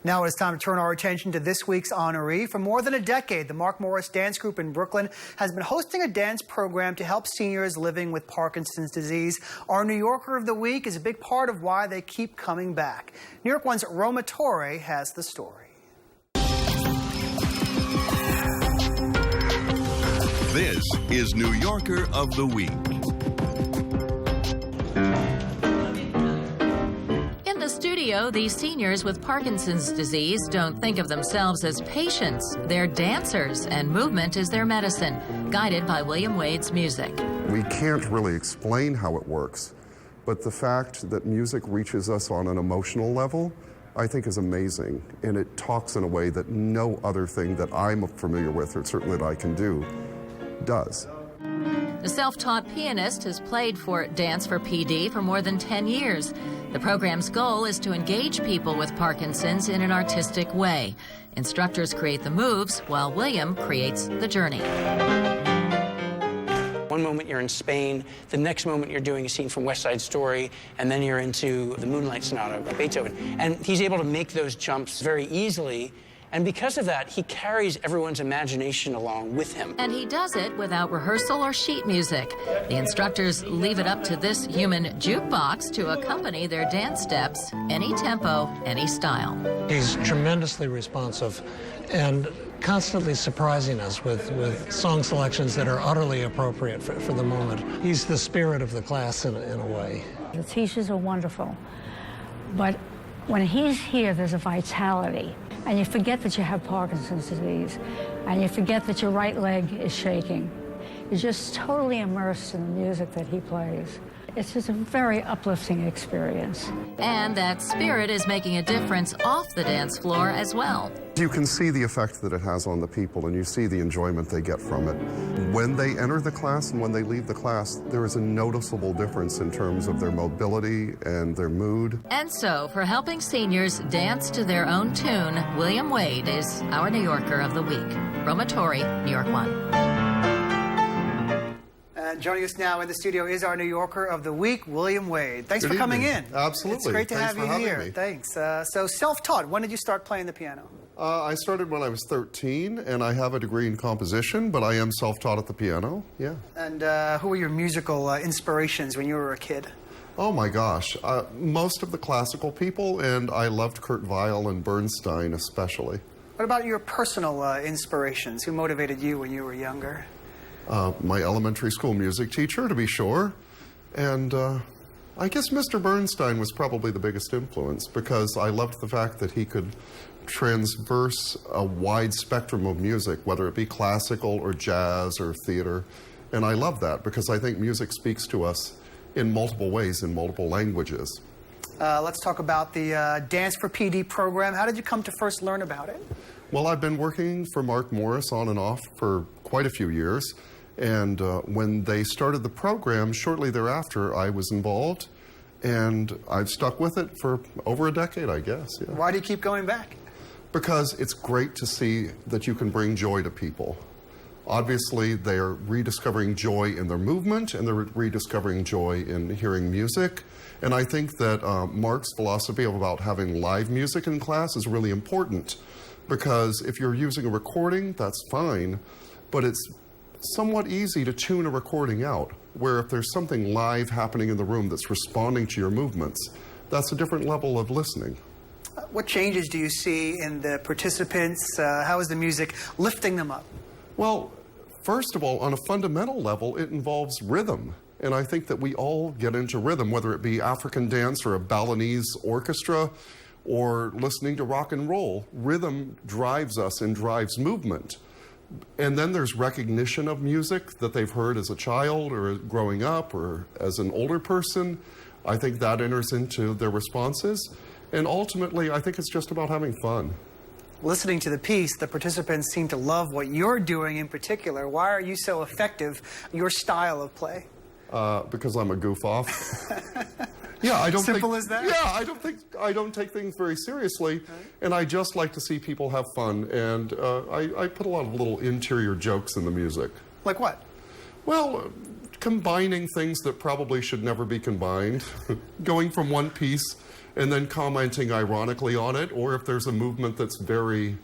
Now it's time to turn our attention to this week's honoree. For more than a decade, the Mark Morris Dance Group in Brooklyn has been hosting a dance program to help seniors living with Parkinson's disease. Our New Yorker of the Week is a big part of why they keep coming back. NY1's Roma Torre has the story. This is New Yorker of the Week. In the studio, these seniors with Parkinson's disease don't think of themselves as patients. They're dancers, and movement is their medicine, guided by William Wade's music. We can't really explain how it works, but the fact that music reaches us on an emotional level, I think is amazing. And it talks in a way that no other thing that I'm familiar with, or certainly that I can do, does. The self-taught pianist has played for Dance for PD for more than 10 years. The program's goal is to engage people with Parkinson's in an artistic way. Instructors create the moves while William creates the journey. One moment you're in Spain, the next moment you're doing a scene from West Side Story, and then you're into the Moonlight Sonata by Beethoven. And he's able to make those jumps very easily. And because of that, he carries everyone's imagination along with him. And he does it without rehearsal or sheet music. The instructors leave it up to this human jukebox to accompany their dance steps, any tempo, any style. He's tremendously responsive and constantly surprising us with song selections that are utterly appropriate for the moment. He's the spirit of the class in a way. The teachers are wonderful, but when he's here, there's a vitality. And you forget that you have Parkinson's disease, and you forget that your right leg is shaking. You're just totally immersed in the music that he plays. It's just a very uplifting experience. And that spirit is making a difference off the dance floor as well. You can see the effect that it has on the people, and you see the enjoyment they get from it. When they enter the class and when they leave the class, there is a noticeable difference in terms of their mobility and their mood. And so, for helping seniors dance to their own tune, William Wade is our New Yorker of the Week. Roma Torre, New York 1. And joining us now in the studio is our New Yorker of the Week, William Wade. Thanks for coming in. Absolutely. It's great to Thanks have you for here. having me. Thanks. So self-taught, when did you start playing the piano? I started when I was 13, and I have a degree in composition, but I am self-taught at the piano, yeah. And who were your musical inspirations when you were a kid? Oh my gosh, most of the classical people, and I loved Kurt Weill and Bernstein especially. What about your personal inspirations? Who motivated you when you were younger? My elementary school music teacher, to be sure, and I guess Mr. Bernstein was probably the biggest influence because I loved the fact that he could transverse a wide spectrum of music, whether it be classical or jazz or theater, and I love that because I think music speaks to us in multiple ways, in multiple languages. Let's talk about the Dance for PD program. How did you come to first learn about it? Well, I've been working for Mark Morris on and off for quite a few years. And when they started the program, shortly thereafter, I was involved. And I've stuck with it for over a decade, I guess. Yeah. Why do you keep going back? Because it's great to see that you can bring joy to people. Obviously, they're rediscovering joy in their movement, and they're rediscovering joy in hearing music. And I think that Mark's philosophy about having live music in class is really important. Because if you're using a recording, that's fine, but it's somewhat easy to tune a recording out, where if there's something live happening in the room that's responding to your movements, that's a different level of listening. What changes do you see in the participants? How is the music lifting them up? Well, first of all, on a fundamental level, it involves rhythm. And I think that we all get into rhythm, whether it be African dance or a Balinese orchestra, or listening to rock and roll. Rhythm drives us and drives movement. And then there's recognition of music that they've heard as a child or growing up or as an older person. I think that enters into their responses. And ultimately, I think it's just about having fun. Listening to the piece, the participants seem to love what you're doing in particular. Why are you so effective, your style of play? Because I'm a goof off. Yeah, I don't Simple think, as that? Yeah, I don't take things very seriously, and I just like to see people have fun, and I put a lot of little interior jokes in the music. Like what? Well, combining things that probably should never be combined, going from one piece and then commenting ironically on it, or if there's a movement that's very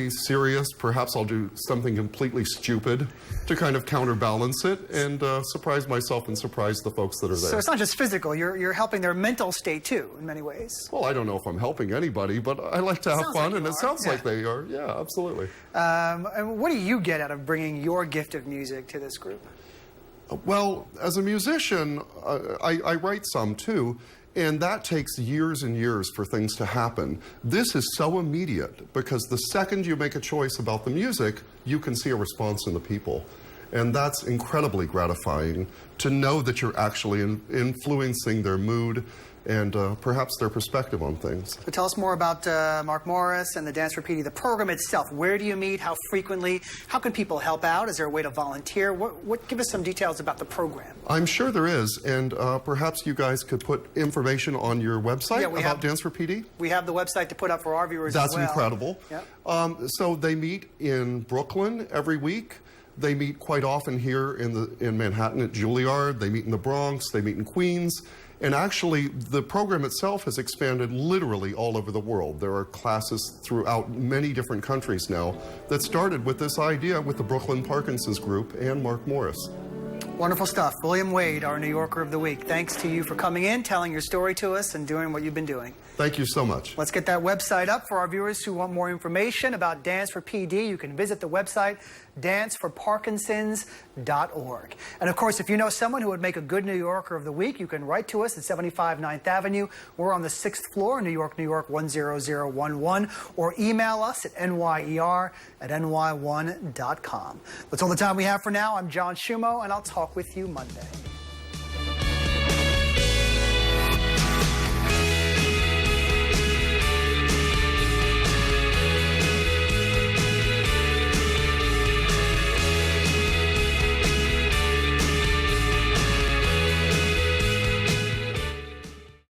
serious, perhaps I'll do something completely stupid to kind of counterbalance it and surprise myself and surprise the folks that are there. So it's not just physical, you're helping their mental state too, in many ways. Well, I don't know if I'm helping anybody, but I like to have fun, and it sounds like Yeah. they are. Yeah, absolutely. And what do you get out of bringing your gift of music to this group? Well, as a musician, I write some too, and that takes years and years for things to happen. This is so immediate because the second you make a choice about the music, you can see a response in the people. And that's incredibly gratifying to know that you're actually influencing their mood and perhaps their perspective on things. So tell us more about Mark Morris and the Dance for PD, the program itself. Where do you meet? How frequently? How can people help out? Is there a way to volunteer? Give us some details about the program. I'm sure there is, and perhaps you guys could put information on your website about Dance for PD? We have the website to put up for our viewers as well. That's incredible. Yep. So they meet in Brooklyn every week. They meet quite often here in Manhattan at Juilliard. They meet in the Bronx. They meet in Queens. And actually, the program itself has expanded literally all over the world. There are classes throughout many different countries now that started with this idea with the Brooklyn Parkinson's Group and Mark Morris. Wonderful stuff. William Wade, our New Yorker of the Week. Thanks to you for coming in, telling your story to us, and doing what you've been doing. Thank you so much. Let's get that website up for our viewers who want more information about Dance for PD. You can visit the website, danceforparkinsons.org. And of course, if you know someone who would make a good New Yorker of the Week, you can write to us at 75 9th Avenue. We're on the 6th floor, New York, 10011, or email us at nyer@ny1.com. That's all the time we have for now. I'm John Schumo, and I'll talk with you Monday.